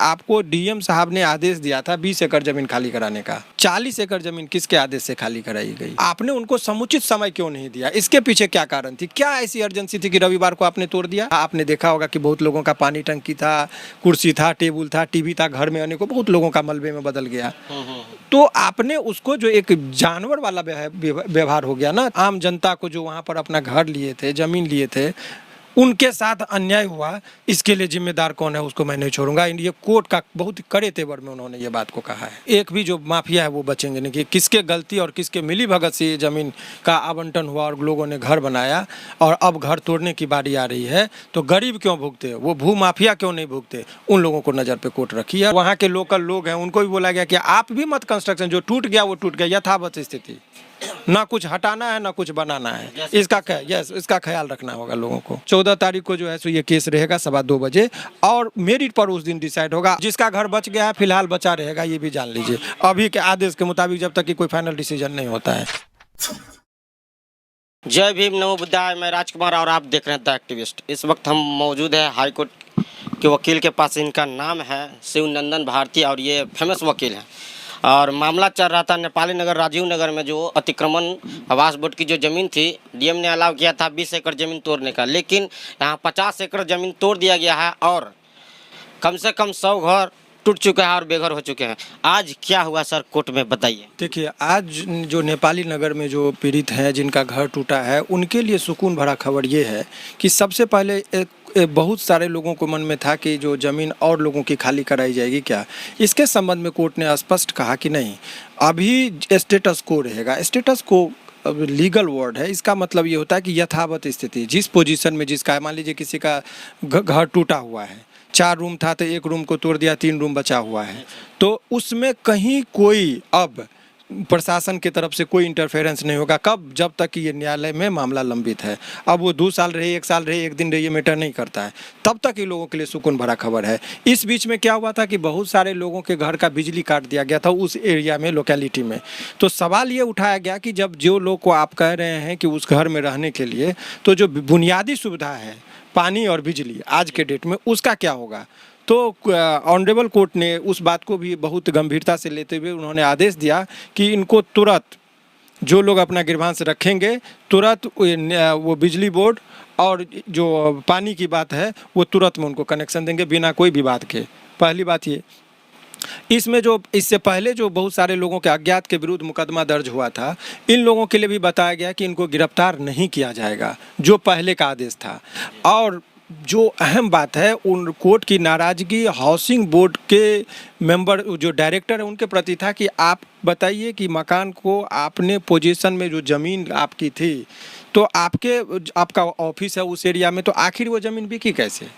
आपको डीएम साहब ने आदेश दिया था 20 एकड़ जमीन खाली कराने का। 40 एकड़ जमीन किसके आदेश से खाली कराई गई? आपने उनको समुचित समय क्यों नहीं दिया? इसके पीछे क्या कारण थी? क्या ऐसी अर्जेंसी थी कि रविवार को आपने तोड़ दिया? आपने देखा होगा कि बहुत लोगों का पानी टंकी था, कुर्सी था, टेबल था, टीवी था, घर में आने को बहुत लोगों का मलबे में बदल गया। तो आपने उसको जो एक जानवर वाला व्यवहार हो गया ना, आम जनता को जो वहाँ पर अपना घर लिए थे, जमीन लिए थे, उनके साथ अन्याय हुआ। इसके लिए जिम्मेदार कौन है उसको मैं नहीं छोड़ूंगा। ये कोर्ट का बहुत कड़े तेवर में उन्होंने ये बात को कहा है। एक भी जो माफिया है वो बचेंगे नहीं कि किसके गलती और किसके मिली भगत से ये जमीन का आवंटन हुआ और लोगों ने घर बनाया और अब घर तोड़ने की बारी आ रही है। तो गरीब क्यों भुगते, वो भू माफिया क्यों नहीं भुगते? उन लोगों को नज़र पे कोर्ट रखी है। वहाँ के लोकल लोग हैं उनको भी बोला गया कि आप भी मत कंस्ट्रक्शन, जो टूट गया वो टूट गया, यथावत स्थिति, ना कुछ हटाना है ना कुछ बनाना है। इसका ख्याल रखना होगा लोगों को। 14 तारीख को जो है सो ये केस रहेगा 2:15 बजे और मेरिट पर उस दिन डिसाइड होगा। जिसका घर बच गया है फिलहाल बचा रहेगा, ये भी जान लीजिए। अभी के आदेश के मुताबिक जब तक कि कोई फाइनल डिसीजन नहीं होता है। जय भीम, नमो बुद्धाय। मैं राजकुमार और आप देख रहे हैं द एक्टिविस्ट। इस वक्त हम मौजूद है हाई कोर्ट के वकील के पास। इनका नाम है शिवनंदन भारती और ये फेमस वकील हैं। और मामला चल रहा था नेपाली नगर राजीव नगर में, जो अतिक्रमण आवास बोर्ड की जो ज़मीन थी, डीएम ने अलाउ किया था 20 एकड़ ज़मीन तोड़ने का, लेकिन यहाँ 50 एकड़ ज़मीन तोड़ दिया गया है और कम से कम 100 घर टूट चुके हैं और बेघर हो चुके हैं। आज क्या हुआ सर कोर्ट में, बताइए। देखिए, आज जो नेपाली नगर में जो पीड़ित हैं जिनका घर टूटा है, उनके लिए सुकून भरा खबर ये है कि सबसे पहले बहुत सारे लोगों को मन में था कि जो ज़मीन और लोगों की खाली कराई जाएगी क्या। इसके संबंध में कोर्ट ने स्पष्ट कहा कि नहीं, अभी स्टेटस को रहेगा। स्टेटस को अब लीगल वर्ड है, इसका मतलब ये होता है कि यथावत स्थिति, जिस पोजीशन में जिसका, मान लीजिए किसी का घर टूटा हुआ है, 4 रूम था तो 1 रूम को तोड़ दिया, 3 रूम बचा हुआ है, तो उसमें कहीं कोई अब प्रशासन की तरफ से कोई इंटरफेरेंस नहीं होगा। कब? जब तक कि ये न्यायालय में मामला लंबित है। अब वो 2 साल रहे, 1 साल रहे, 1 दिन रहे, ये मैटर नहीं करता है। तब तक ये लोगों के लिए सुकून भरा खबर है। इस बीच में क्या हुआ था कि बहुत सारे लोगों के घर का बिजली काट दिया गया था उस एरिया में, लोकेलिटी में। तो सवाल ये उठाया गया कि जब जो लोग को आप कह रहे हैं कि उस घर में रहने के लिए, तो जो बुनियादी सुविधा है, पानी और बिजली, आज के डेट में उसका क्या होगा? तो ऑनरेबल कोर्ट ने उस बात को भी बहुत गंभीरता से लेते हुए उन्होंने आदेश दिया कि इनको तुरंत, जो लोग अपना गृहांश रखेंगे, तुरंत वो बिजली बोर्ड और जो पानी की बात है वो तुरंत में उनको कनेक्शन देंगे बिना कोई विवाद के। पहली बात ये। इसमें जो इससे पहले जो बहुत सारे लोगों के अज्ञात के विरुद्ध मुकदमा दर्ज हुआ था, इन लोगों के लिए भी बताया गया कि इनको गिरफ्तार नहीं किया जाएगा, जो पहले का आदेश था। और जो अहम बात है, उन कोर्ट की नाराज़गी हाउसिंग बोर्ड के मेंबर, जो डायरेक्टर है, उनके प्रति था कि आप बताइए कि मकान को आपने पोजीशन में जो ज़मीन आपकी थी, तो आपका ऑफिस है उस एरिया में, तो आखिर वो ज़मीन बिकी कैसे?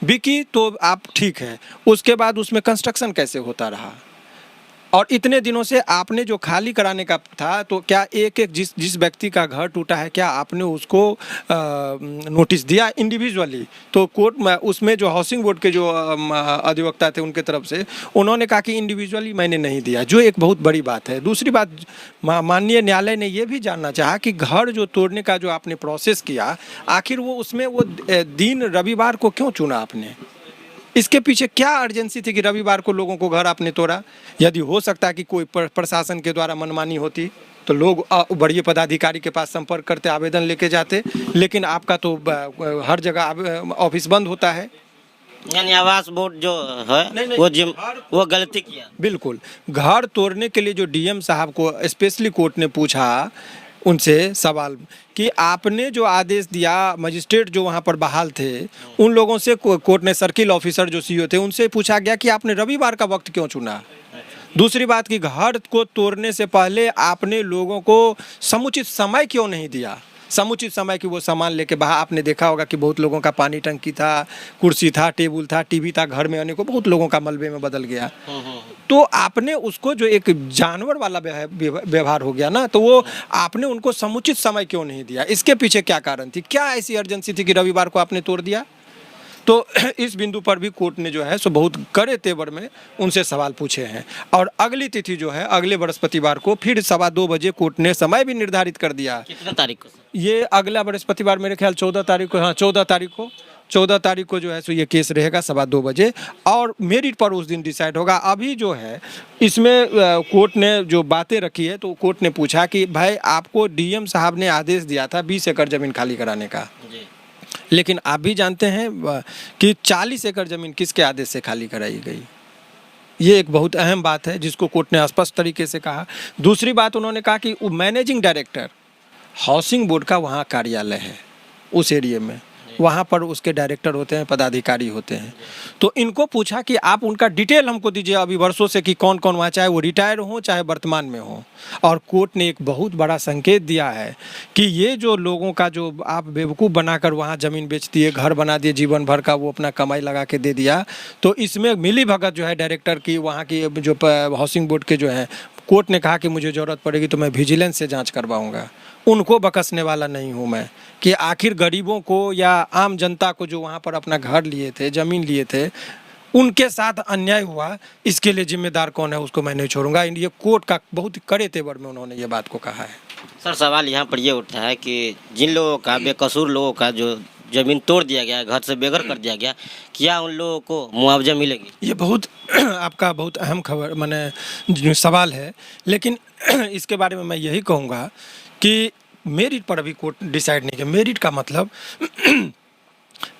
बिकी तो आप ठीक है, उसके बाद उसमें कंस्ट्रक्शन कैसे होता रहा? और इतने दिनों से आपने जो खाली कराने का था, तो क्या एक जिस व्यक्ति का घर टूटा है, क्या आपने उसको नोटिस दिया इंडिविजुअली? तो कोर्ट में उसमें जो हाउसिंग बोर्ड के जो अधिवक्ता थे उनके तरफ से उन्होंने कहा कि इंडिविजुअली मैंने नहीं दिया, जो एक बहुत बड़ी बात है। दूसरी बात, माननीय न्यायालय ने ये भी जानना चाहा कि घर जो तोड़ने का जो आपने प्रोसेस किया, आखिर वो उसमें वो दिन रविवार को क्यों चुना आपने? इसके पीछे क्या अर्जेंसी थी कि रविवार को लोगों को घर आपने तोड़ा? यदि हो सकता है कि कोई प्रशासन के द्वारा मनमानी होती तो लोग बड़े पदाधिकारी के पास संपर्क करते, आवेदन लेके जाते, लेकिन आपका तो हर जगह ऑफिस बंद होता है। यानी आवास बोर्ड जो है नहीं, वो गलती किया। बिल्कुल। घर तोड़ने के लिए जो डीएम साहब को स्पेशली कोर्ट ने पूछा उनसे सवाल कि आपने जो आदेश दिया, मजिस्ट्रेट जो वहाँ पर बहाल थे, उन लोगों से कोर्ट ने, सर्किल ऑफिसर जो सीईओ थे, उनसे पूछा गया कि आपने रविवार का वक्त क्यों चुना? दूसरी बात कि घर को तोड़ने से पहले आपने लोगों को समुचित समय क्यों नहीं दिया? समुचित समय की वो सामान लेके बाहर, आपने देखा होगा कि बहुत लोगों का पानी टंकी था, कुर्सी था, टेबल था, टीवी था, घर में आने को बहुत लोगों का मलबे में बदल गया। तो आपने उसको जो एक जानवर वाला व्यवहार हो गया ना, तो वो आपने उनको समुचित समय क्यों नहीं दिया? इसके पीछे क्या कारण थी? क्या ऐसी अर्जेंसी थी कि रविवार को आपने तोड़ दिया? तो इस बिंदु पर भी कोर्ट ने जो है सो बहुत कड़े तेवर में उनसे सवाल पूछे हैं। और अगली तिथि जो है, अगले बृहस्पतिवार को फिर 2:15 बजे कोर्ट ने समय भी निर्धारित कर दिया। कितने तारीख को? ये अगला बृहस्पतिवार मेरे ख्याल 14 तारीख को, हाँ 14 तारीख को, 14 तारीख को जो है सो ये केस रहेगा 2:15 बजे और मेरिट पर उस दिन डिसाइड होगा। अभी जो है इसमें कोर्ट ने जो बातें रखी है, तो कोर्ट ने पूछा कि भाई आपको डीएम साहब ने आदेश दिया था 20 एकड़ ज़मीन खाली कराने का, लेकिन आप भी जानते हैं कि 40 एकड़ ज़मीन किसके आदेश से खाली कराई गई। ये एक बहुत अहम बात है जिसको कोर्ट ने स्पष्ट तरीके से कहा। दूसरी बात उन्होंने कहा कि मैनेजिंग डायरेक्टर हाउसिंग बोर्ड का वहाँ कार्यालय है उस एरिया में, वहाँ पर उसके डायरेक्टर होते हैं, पदाधिकारी होते हैं। तो इनको पूछा कि आप उनका डिटेल हमको दीजिए अभी वर्षों से कि कौन कौन वहाँ, चाहे वो रिटायर हो चाहे वर्तमान में हो। और कोर्ट ने एक बहुत बड़ा संकेत दिया है कि ये जो लोगों का जो आप बेवकूफ़ बनाकर वहाँ ज़मीन बेच दिए, घर बना दिए, जीवन भर का वो अपना कमाई लगा के दे दिया, तो इसमें मिली भगत जो है डायरेक्टर की, वहाँ की जो हाउसिंग बोर्ड के जो है, कोर्ट ने कहा कि मुझे ज़रूरत पड़ेगी तो मैं विजिलेंस से जाँच करवाऊँगा। उनको बकसने वाला नहीं हूँ मैं कि आखिर गरीबों को या आम जनता को जो वहाँ पर अपना घर लिए थे, ज़मीन लिए थे, उनके साथ अन्याय हुआ, इसके लिए जिम्मेदार कौन है उसको मैं नहीं छोड़ूंगा। ये कोर्ट का बहुत कड़े तेवर में उन्होंने ये बात को कहा है। सर सवाल यहाँ पर ये उठता है कि जिन लोगों का, बेकसूर लोगों का जो ज़मीन तोड़ दिया गया, घर से बेघर कर दिया गया, क्या उन लोगों को मुआवजा मिलेगी? ये बहुत आपका बहुत अहम खबर माने सवाल है, लेकिन इसके बारे में मैं यही कहूँगा कि मेरिट पर अभी कोर्ट डिसाइड नहीं किया। मेरिट का मतलब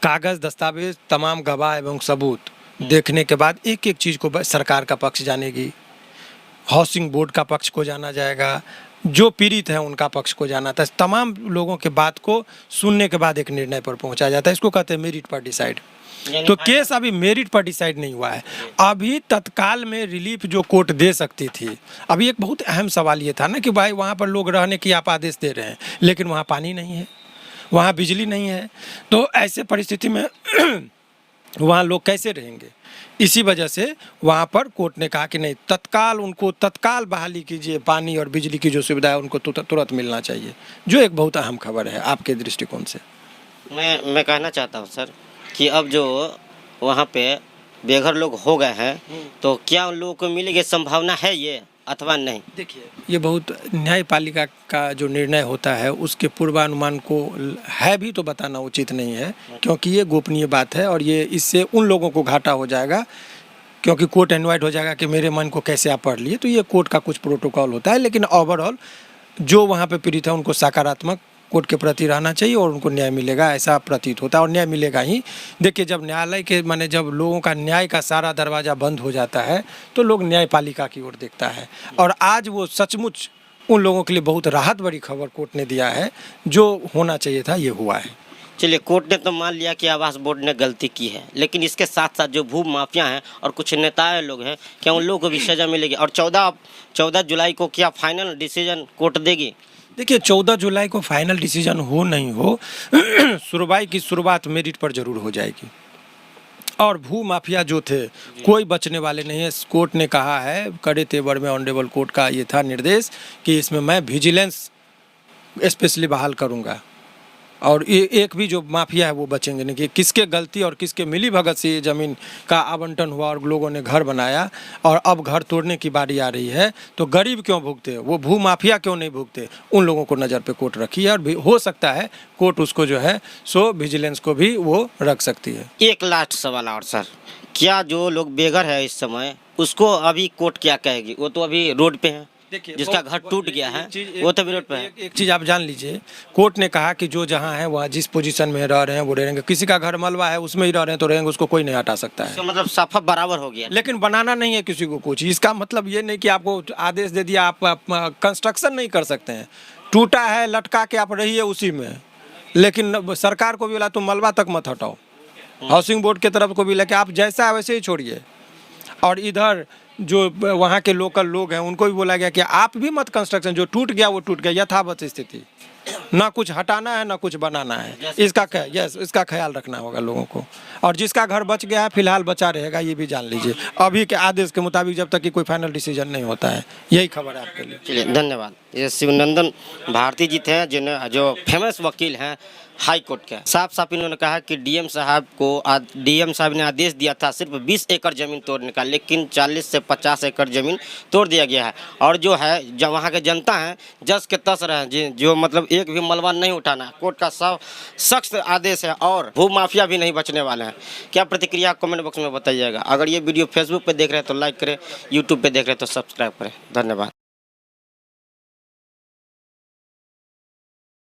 कागज़, दस्तावेज, तमाम गवाह एवं सबूत देखने के बाद एक एक चीज़ को सरकार का पक्ष जानेगी, हाउसिंग बोर्ड का पक्ष को जाना जाएगा, जो पीड़ित हैं उनका पक्ष को जाना था, तमाम लोगों के बात को सुनने के बाद एक निर्णय पर पहुंचा जाता है। इसको कहते हैं मेरिट पर डिसाइड। तो केस अभी मेरिट पर डिसाइड नहीं हुआ है। अभी तत्काल में रिलीफ जो कोर्ट दे सकती थी, अभी एक बहुत अहम सवाल ये था ना कि भाई वहाँ पर लोग रहने की आप आदेश दे रहे हैं, लेकिन वहाँ पानी नहीं है, वहाँ बिजली नहीं है, तो ऐसे परिस्थिति में वहाँ लोग कैसे रहेंगे? इसी वजह से वहाँ पर कोर्ट ने कहा कि नहीं, तत्काल उनको तत्काल बहाली कीजिए, पानी और बिजली की जो सुविधा है उनको तुरंत मिलना चाहिए, जो एक बहुत अहम खबर है आपके दृष्टिकोण से। मैं कहना चाहता हूँ सर कि अब जो वहाँ पे बेघर लोग हो गए हैं, तो क्या उन लोगों को मिलेगी, संभावना है ये अथवा नहीं? देखिए, ये बहुत न्यायपालिका का जो निर्णय होता है उसके पूर्वानुमान को है भी तो बताना उचित नहीं है, क्योंकि ये गोपनीय बात है और ये इससे उन लोगों को घाटा हो जाएगा, क्योंकि कोर्ट इन्वाइट हो जाएगा कि मेरे मन को कैसे आप पढ़ लिए। तो ये कोर्ट का कुछ प्रोटोकॉल होता है, लेकिन ओवरऑल जो वहाँ पे पीड़ित है उनको सकारात्मक कोर्ट के प्रति रहना चाहिए और उनको न्याय मिलेगा, ऐसा प्रतीत होता है और न्याय मिलेगा ही। देखिए, जब न्यायालय के माने जब लोगों का न्याय का सारा दरवाज़ा बंद हो जाता है तो लोग न्यायपालिका की ओर देखता है, और आज वो सचमुच उन लोगों के लिए बहुत राहत भरी खबर कोर्ट ने दिया है। जो होना चाहिए था ये हुआ है। चलिए, कोर्ट ने तो मान लिया कि आवास बोर्ड ने गलती की है, लेकिन इसके साथ साथ जो भू माफिया हैं और कुछ नेता लोग हैं, क्या उन लोगों को भी सजा मिलेगी? और 14 जुलाई को क्या फाइनल डिसीजन कोर्ट देगी? देखिए, 14 जुलाई को फाइनल डिसीजन हो नहीं हो, सुनवाई की शुरुआत मेरिट पर जरूर हो जाएगी। और भू माफिया जो थे कोई बचने वाले नहीं है। कोर्ट ने कहा है कड़े तेवर में, ऑनरेबल कोर्ट का ये था निर्देश कि इसमें मैं विजिलेंस स्पेशली बहाल करूँगा, और ये एक भी जो माफिया है वो बचेंगे नहीं कि किसके गलती और किसके मिली भगत से ये ज़मीन का आवंटन हुआ और लोगों ने घर बनाया और अब घर तोड़ने की बारी आ रही है। तो गरीब क्यों भुगते, वो भू माफिया क्यों नहीं भुगते, उन लोगों को नज़र पे कोर्ट रखी है और भी हो सकता है कोर्ट उसको जो है सो विजिलेंस को भी वो रख सकती है। एक लास्ट सवाल और सर, क्या जो लोग बेघर है इस समय उसको अभी कोर्ट क्या कहेगी? वो तो अभी रोड पे है, जिसका घर टूट गया है वो तो भी रोड पे है। एक चीज़ आप जान लीजिए, कोर्ट ने कहा कि जो जहाँ है वहाँ जिस पोजीशन में रह रहे हैं वो रहेंगे। किसी का घर मलबा है उसमें ही रह रहे हैं तो रहेंगे, उसको कोई नहीं हटा सकता है। इसका मतलब साफा बराबर हो गया। लेकिन बनाना नहीं है किसी को कुछ। इसका मतलब ये नहीं कि आपको आदेश दे दिया आप कंस्ट्रक्शन नहीं कर सकते हैं। टूटा है लटका के आप रहिए उसी में, लेकिन सरकार को भी बोला तुम मलबा तक मत हटाओ, हाउसिंग बोर्ड की तरफ को भी लेके आप जैसा है वैसे ही छोड़िए। और इधर जो वहाँ के लोकल लोग हैं उनको भी बोला गया कि आप भी मत कंस्ट्रक्शन, जो टूट गया वो टूट गया, यथावत स्थिति, ना कुछ हटाना है ना कुछ बनाना है। इसका ख्याल रखना होगा लोगों को। और जिसका घर बच गया है फिलहाल बचा रहेगा, ये भी जान लीजिए, अभी के आदेश के मुताबिक जब तक कि कोई फाइनल डिसीजन नहीं होता है। यही खबर है आपके लिए। चलिए, धन्यवाद। ये शिवनंदन भारती जी थे जो फेमस वकील हैं हाई कोर्ट के। साफ साफ इन्होंने कहा कि डीएम साहब ने आदेश दिया था सिर्फ 20 एकड़ ज़मीन तोड़ने का, लेकिन 40 से 50 एकड़ ज़मीन तोड़ दिया गया है। और जो है जब वहाँ के जनता हैं जस के तस रहे, जो मतलब एक भी मलबा नहीं उठाना है। कोर्ट का सख्त आदेश है और भू माफिया भी नहीं बचने वाले हैं। क्या प्रतिक्रिया कमेंट बॉक्स में बताइएगा। अगर ये वीडियो फेसबुक पे देख रहे हैं तो लाइक करें, यूट्यूब पे देख रहे हैं तो सब्सक्राइब करें। धन्यवाद।